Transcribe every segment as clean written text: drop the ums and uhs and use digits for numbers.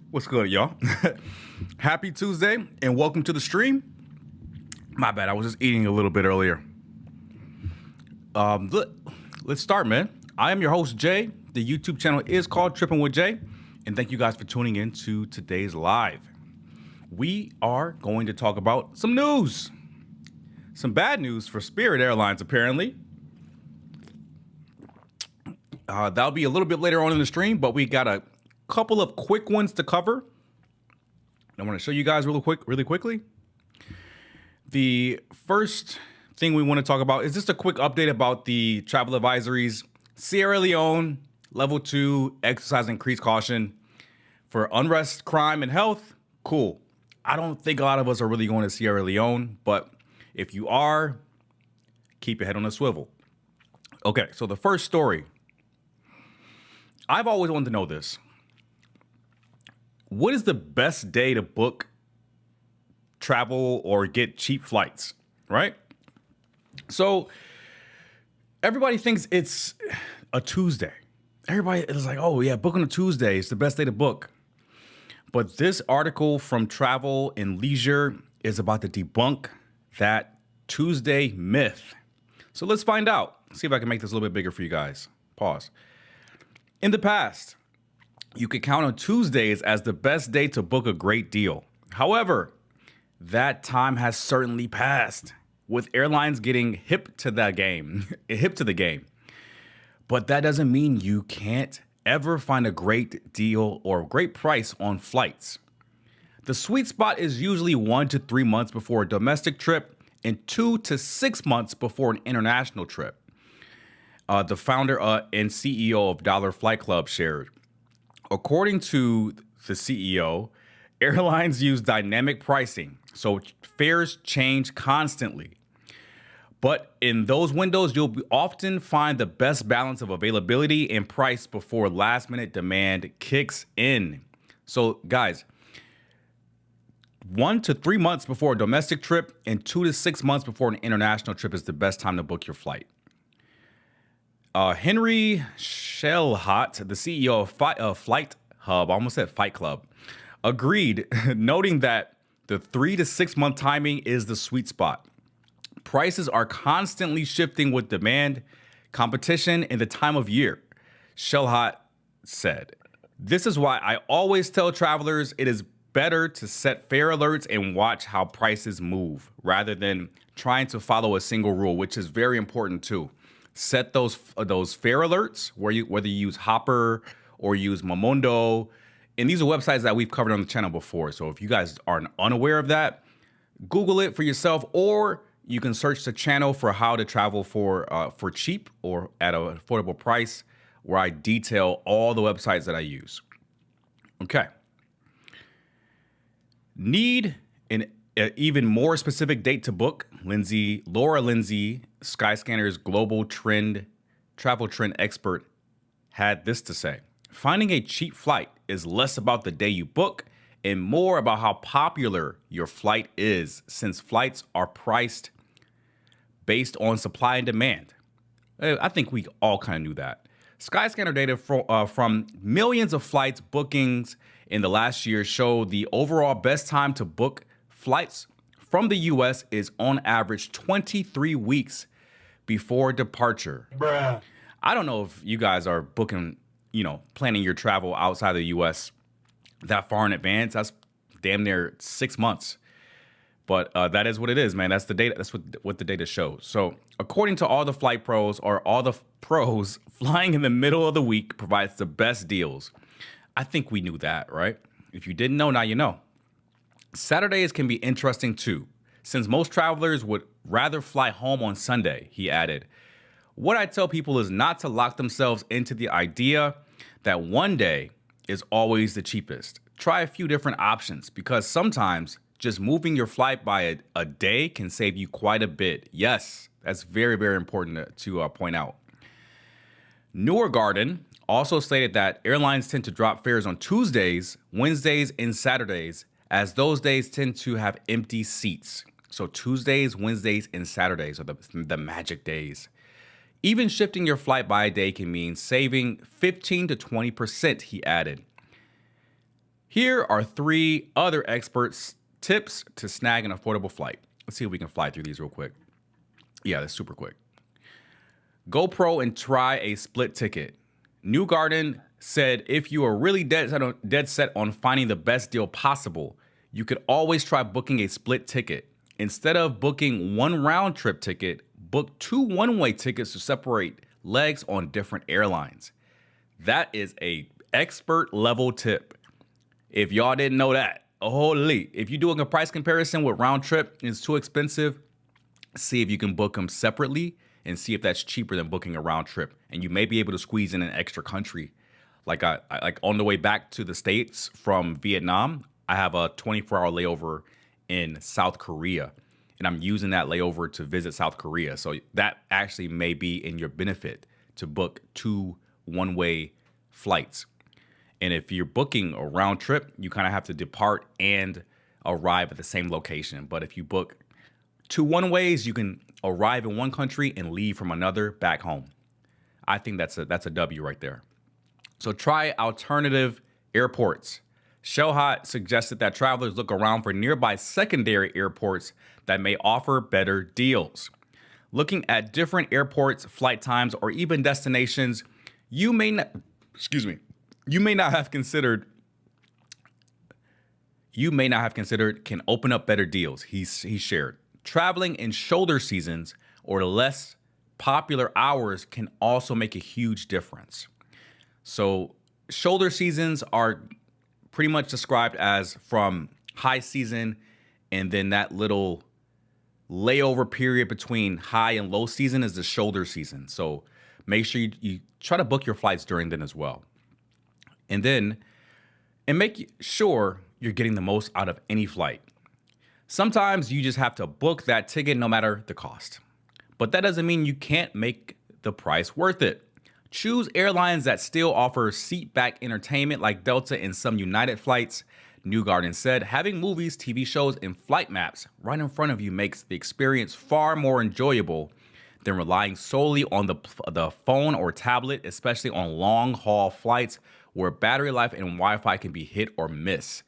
What's good, y'all? Happy Tuesday and welcome to the stream. My bad, I was just eating a little bit earlier. Let's start, man. I am your host, Jay. The YouTube channel is called Trippin with Jay, and thank you guys for tuning in to today's live. We are going to talk about some news. Some bad news for Spirit Airlines, apparently. That'll be a little bit later on in the stream, but we got a couple of quick ones to cover. I want to show you guys really quickly. The first thing we want to talk about is just a quick update about the travel advisories. Sierra Leone, level 2, exercise increased caution for unrest, crime, and health. Cool. I don't think a lot of us are really going to Sierra Leone, but if you are, keep your head on a swivel. Okay, so the first story. I've always wanted to know this. What is the best day to book travel or get cheap flights, right? So everybody thinks it's a Tuesday. Everybody is like, oh yeah, book on a Tuesday. It's the best day to book. But this article from Travel and Leisure is about to debunk that Tuesday myth. So let's find out. See if I can make this a little bit bigger for you guys. Pause. In the past, you could count on Tuesdays as the best day to book a great deal. However, that time has certainly passed, with airlines getting hip to the game. But that doesn't mean you can't ever find a great deal or great price on flights. The sweet spot is usually 1 to 3 months before a domestic trip and 2 to 6 months before an international trip. The founder and CEO of Dollar Flight Club shared. According to the CEO, airlines use dynamic pricing, so fares change constantly. But in those windows, you'll often find the best balance of availability and price before last-minute demand kicks in. So, guys, 1 to 3 months before a domestic trip and 2 to 6 months before an international trip is the best time to book your flight. Henry Shellhot, the CEO of Flight Hub, I almost said Fight Club, agreed, noting that the 3 to 6 month timing is the sweet spot. Prices are constantly shifting with demand, competition, and the time of year, Shellhot said. This is why I always tell travelers it is better to set fare alerts and watch how prices move rather than trying to follow a single rule, which is very important too. Set those fare alerts whether you use Hopper or use Momondo. And these are websites that we've covered on the channel before. So if you guys are unaware of that, Google it for yourself, or you can search the channel for how to travel for cheap or at an affordable price, where I detail all the websites that I use. Okay. Need an even more specific date to book? Laura Lindsay, Skyscanner's global travel trend expert, had this to say. Finding a cheap flight is less about the day you book and more about how popular your flight is, since flights are priced based on supply and demand. I think we all kind of knew that. Skyscanner data from millions of flights bookings in the last year show the overall best time to book flights from the U.S. is on average 23 weeks before departure. Bruh. I don't know if you guys are booking, planning your travel outside the U.S. that far in advance. That's damn near 6 months. But that is what it is, man. That's the data. That's what the data shows. So according to all the flight pros, flying in the middle of the week provides the best deals. I think we knew that, right? If you didn't know, now you know. Saturdays can be interesting too, since most travelers would rather fly home on Sunday, he added. What I tell people is not to lock themselves into the idea that one day is always the cheapest. Try a few different options, because sometimes just moving your flight by a day can save you quite a bit. Yes, that's very, very important to point out. Newer Garden also stated that airlines tend to drop fares on Tuesdays, Wednesdays, and Saturdays, as those days tend to have empty seats. So Tuesdays, Wednesdays, and Saturdays are the magic days. Even shifting your flight by a day can mean saving 15 to 20%, he added. Here are 3 other experts' tips to snag an affordable flight. Let's see if we can fly through these real quick. Yeah, that's super quick. Go pro and try a split ticket. New Garden said if you are really dead set on finding the best deal possible, you could always try booking a split ticket. Instead of booking one round trip ticket, book 2 one-way tickets to separate legs on different airlines. That is a expert level tip. If y'all didn't know that, holy, if you're doing a price comparison with round trip and it's too expensive, see if you can book them separately and see if that's cheaper than booking a round trip. And you may be able to squeeze in an extra country. Like on the way back to the States from Vietnam, I have a 24-hour layover in South Korea. And I'm using that layover to visit South Korea. So that actually may be in your benefit to book 2 one-way flights. And if you're booking a round trip, you kind of have to depart and arrive at the same location. But if you book 2 one-ways, you can arrive in one country and leave from another back home. I think that's a W right there. So try alternative airports. Shellhot suggested that travelers look around for nearby secondary airports that may offer better deals. Looking at different airports, flight times, or even destinations you may not have considered can open up better deals, he shared. Traveling in shoulder seasons or less popular hours can also make a huge difference. So shoulder seasons are pretty much described as from high season and then that little layover period between high and low season is the shoulder season. So make sure you try to book your flights during then as well. And make sure you're getting the most out of any flight. Sometimes you just have to book that ticket no matter the cost. But that doesn't mean you can't make the price worth it. Choose airlines that still offer seat-back entertainment like Delta and some United flights. New Garden said, having movies, TV shows, and flight maps right in front of you makes the experience far more enjoyable than relying solely on the phone or tablet, especially on long-haul flights where battery life and Wi-Fi can be hit or miss.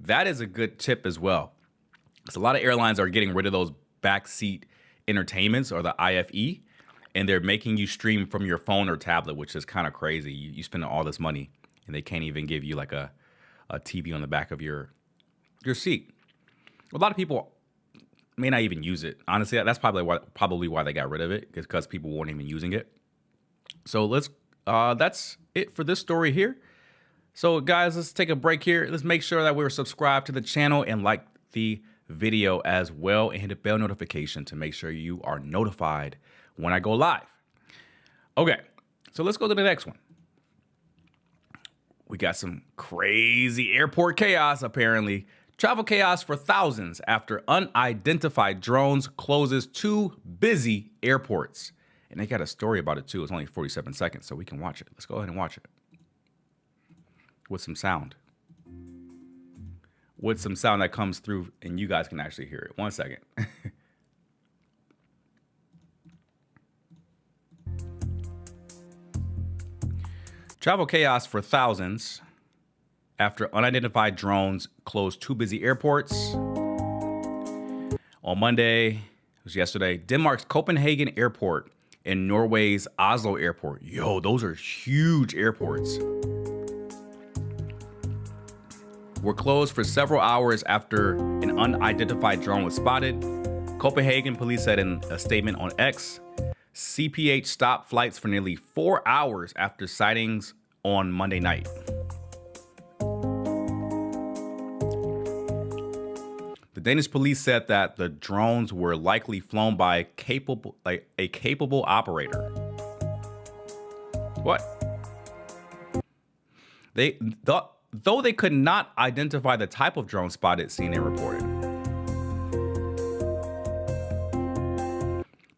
That is a good tip as well. So a lot of airlines are getting rid of those backseat entertainments or the IFE, and they're making you stream from your phone or tablet, which is kind of crazy. You spend all this money, and they can't even give you like a TV on the back of your seat. A lot of people may not even use it. Honestly, that's probably why they got rid of it, because people weren't even using it. So that's it for this story here. So guys, let's take a break here. Let's make sure that we're subscribed to the channel and like the video as well, and hit a bell notification to make sure you are notified when I go live. Okay, so let's go to the next one. We got some crazy airport chaos, apparently. Travel chaos for thousands after unidentified drones closes 2 busy airports. And they got a story about it too. It's only 47 seconds, so we can watch it. Let's go ahead and watch it. With some sound. With some sound that comes through and you guys can actually hear it. 1 second. Travel chaos for thousands after unidentified drones closed 2 busy airports. On Monday, it was yesterday, Denmark's Copenhagen Airport and Norway's Oslo Airport. Yo, those are huge airports. Were closed for several hours after an unidentified drone was spotted. Copenhagen police said in a statement on X, CPH stopped flights for nearly 4 hours after sightings on Monday night. The Danish police said that the drones were likely flown by a capable operator. What? Though they could not identify the type of drone spotted, CNN reported.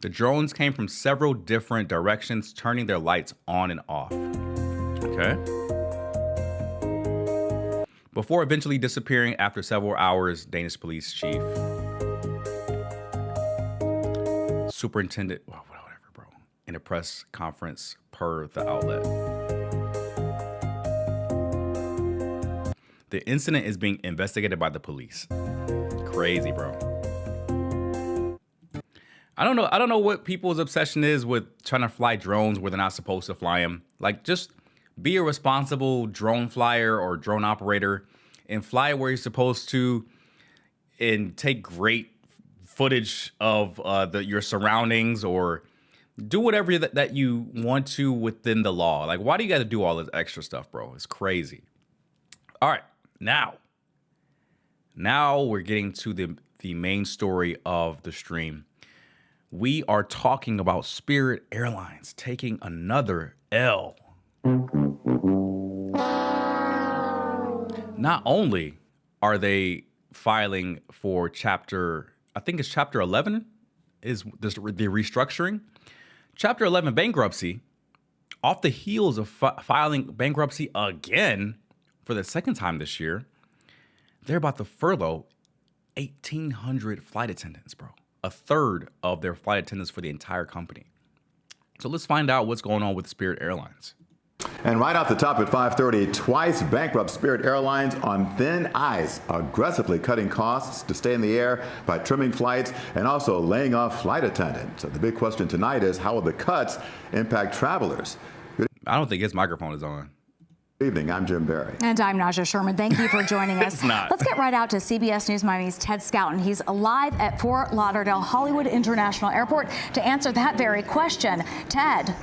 The drones came from several different directions, turning their lights on and off. Okay. Before eventually disappearing after several hours, Danish police chief. Superintendent, whatever, bro. In a press conference per the outlet. The incident is being investigated by the police. Crazy, bro. I don't know what people's obsession is with trying to fly drones where they're not supposed to fly them. Like, just be a responsible drone flyer or drone operator and fly where you're supposed to and take great footage of your surroundings, or do whatever that you want to within the law. Like, why do you got to do all this extra stuff, bro? It's crazy. All right, now we're getting to the main story of the stream. We are talking about Spirit Airlines taking another L. Not only are they filing for chapter 11 is the restructuring. Chapter 11 bankruptcy, off the heels of filing bankruptcy again for the second time this year, they're about to furlough 1,800 flight attendants, bro. A third of their flight attendants for the entire company. So let's find out what's going on with Spirit Airlines. And right off the top at 5:30, twice bankrupt Spirit Airlines on thin ice, aggressively cutting costs to stay in the air by trimming flights and also laying off flight attendants. So the big question tonight is, how will the cuts impact travelers? I don't think his microphone is on. Good evening, I'm Jim Barry. And I'm Naja Sherman. Thank you for joining us. Let's get right out to CBS News Miami's Ted Scouten. He's live at Fort Lauderdale Hollywood International Airport to answer that very question. Ted.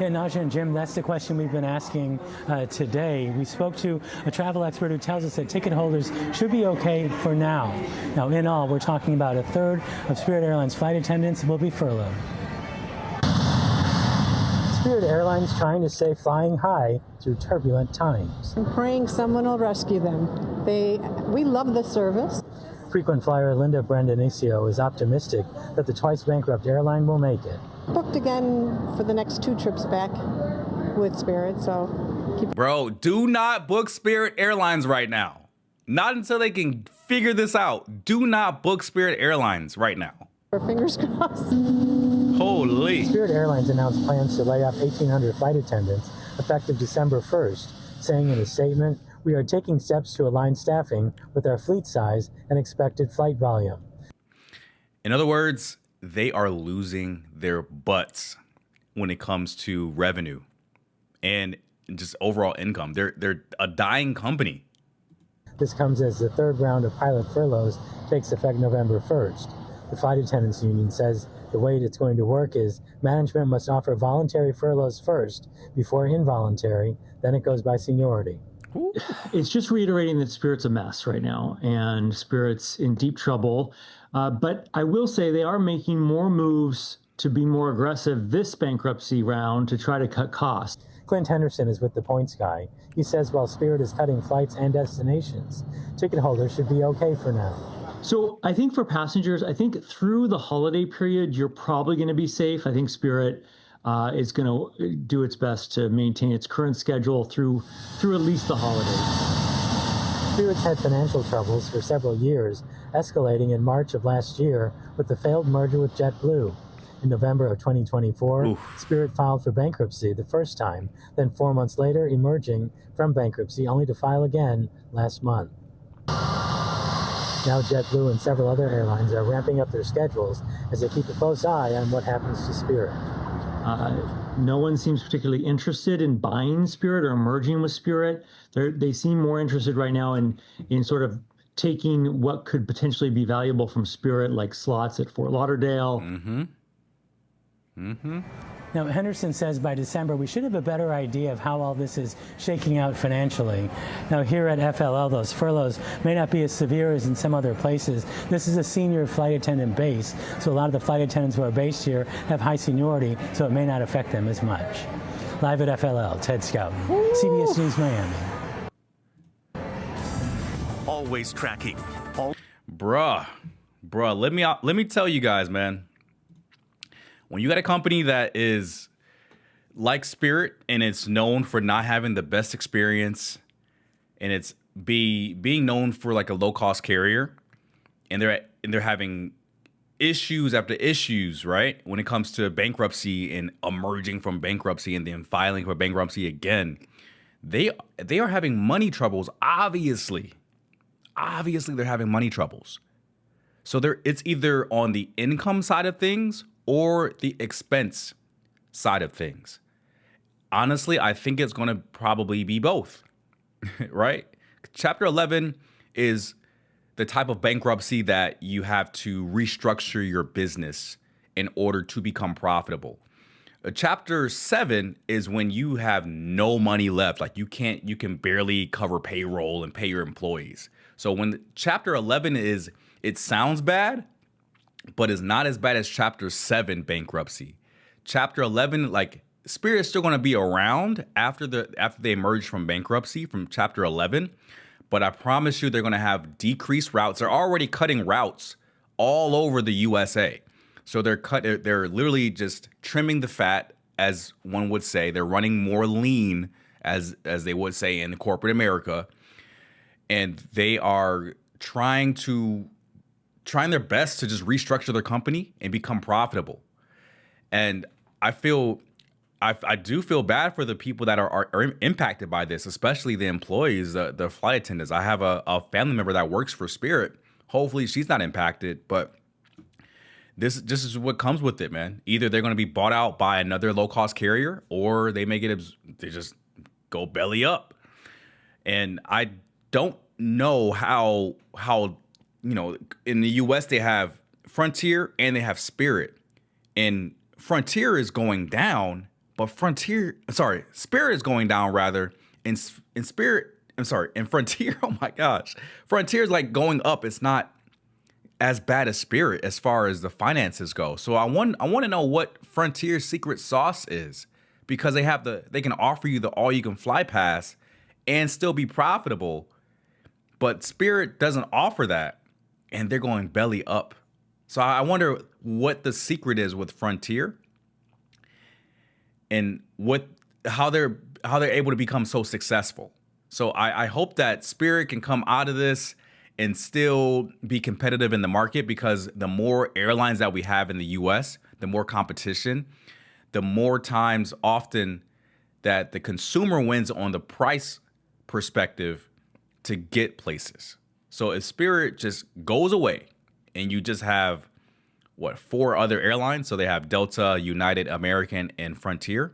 Yeah, Naja and Jim, that's the question we've been asking today. We spoke to a travel expert who tells us that ticket holders should be okay for now. Now, in all, we're talking about a third of Spirit Airlines flight attendants will be furloughed. Spirit Airlines trying to stay flying high through turbulent times. I'm praying someone will rescue them. We love the service. Frequent flyer Linda Brandonicio is optimistic that the twice bankrupt airline will make it. Booked again for the next 2 trips back with Spirit, so Bro, do not book Spirit Airlines right now. Not until they can figure this out. Do not book Spirit Airlines right now. our fingers crossed. Holy. Spirit Airlines announced plans to lay off 1,800 flight attendants effective December 1st, saying in a statement, "We are taking steps to align staffing with our fleet size and expected flight volume." In other words, they are losing their butts when it comes to revenue and just overall income. They're a dying company. This comes as the third round of pilot furloughs takes effect November 1st. The flight attendants union says the way it's going to work is management must offer voluntary furloughs first before involuntary, then it goes by seniority. It's just reiterating that Spirit's a mess right now, and Spirit's in deep trouble. But I will say they are making more moves to be more aggressive this bankruptcy round to try to cut costs. Clint Henderson is with the Points Guy. He says while Spirit is cutting flights and destinations, ticket holders should be okay for now. So I think for passengers, I think through the holiday period, you're probably going to be safe. I think Spirit is going to do its best to maintain its current schedule through at least the holidays. Spirit's had financial troubles for several years, escalating in March of last year with the failed merger with JetBlue. In November of 2024, Spirit filed for bankruptcy the first time, then 4 months later emerging from bankruptcy only to file again last month. Now JetBlue and several other airlines are ramping up their schedules as they keep a close eye on what happens to Spirit. No one seems particularly interested in buying Spirit or merging with Spirit. They seem more interested right now in sort of taking what could potentially be valuable from Spirit, like slots at Fort Lauderdale. Now, Henderson says by December we should have a better idea of how all this is shaking out financially. Now, here at FLL, those furloughs may not be as severe as in some other places. This is a senior flight attendant base, so a lot of the flight attendants who are based here have high seniority, so it may not affect them as much. Live at FLL, Ted Scouten, CBS News Miami. Always tracking. Bruh, let me tell you guys, man. When you got a company that is like Spirit and it's known for not having the best experience and it's being known for like a low-cost carrier, and they're having issues after issues, right? When it comes to bankruptcy and emerging from bankruptcy and then filing for bankruptcy again, they are having money troubles. Obviously they're having money troubles. So it's either on the income side of things or the expense side of things. Honestly, I think it's going to probably be both, right? Chapter 11 is the type of bankruptcy that you have to restructure your business in order to become profitable. Chapter 7 is when you have no money left. Like you can barely cover payroll and pay your employees. So when chapter 11 it sounds bad, but it's not as bad as chapter 7 bankruptcy. Chapter 11, like Spirit is still going to be around after they emerge from bankruptcy from chapter 11. But I promise you, they're going to have decreased routes. They're already cutting routes all over the USA. So they're literally just trimming the fat, as one would say. They're running more lean, as they would say in corporate America. And they are trying their best to just restructure their company and become profitable. And I do feel bad for the people that are impacted by this, especially the employees, the flight attendants. I have a family member that works for Spirit. Hopefully she's not impacted, but this is what comes with it, man. Either they're going to be bought out by another low-cost carrier, or they may they just go belly up. And I don't know how in the U.S. they have Frontier and they have Spirit, and Frontier is going down. But Spirit is going down rather. And Frontier, oh my gosh. Frontier is like going up. It's not as bad as Spirit as far as the finances go. So I want to know what Frontier's secret sauce is, because they can offer you the all-you-can-fly pass and still be profitable. But Spirit doesn't offer that, and they're going belly up. So I wonder what the secret is with Frontier, and how they're able to become so successful. So I hope that Spirit can come out of this and still be competitive in the market, because the more airlines that we have in the US, the more competition, the more times often that the consumer wins on the price perspective to get places. So if Spirit just goes away and you just have 4 other airlines. So they have Delta, United, American, and Frontier.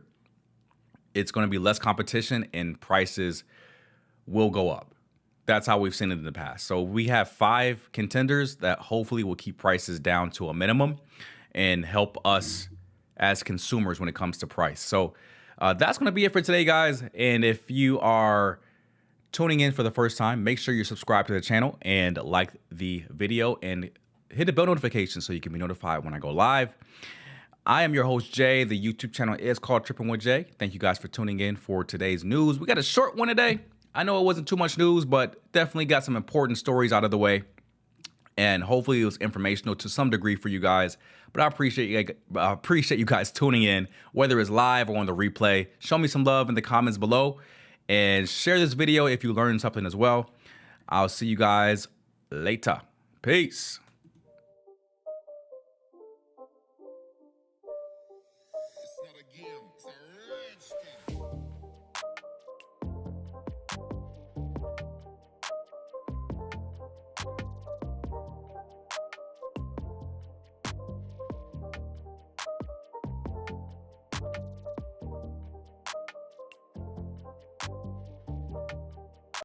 It's going to be less competition and prices will go up. That's how we've seen it in the past. So we have 5 contenders that hopefully will keep prices down to a minimum and help us as consumers when it comes to price. So that's going to be it for today, guys. And if you are tuning in for the first time, make sure you're subscribed to the channel and like the video and hit the bell notification so you can be notified when I go live. I am your host, Jay. The YouTube channel is called Trippin with Jay. Thank you guys for tuning in for today's news. We got a short one today. I know it wasn't too much news, but definitely got some important stories out of the way. And hopefully it was informational to some degree for you guys. But I appreciate you guys tuning in, whether it's live or on the replay. Show me some love in the comments below and share this video if you learned something as well. I'll see you guys later. Peace.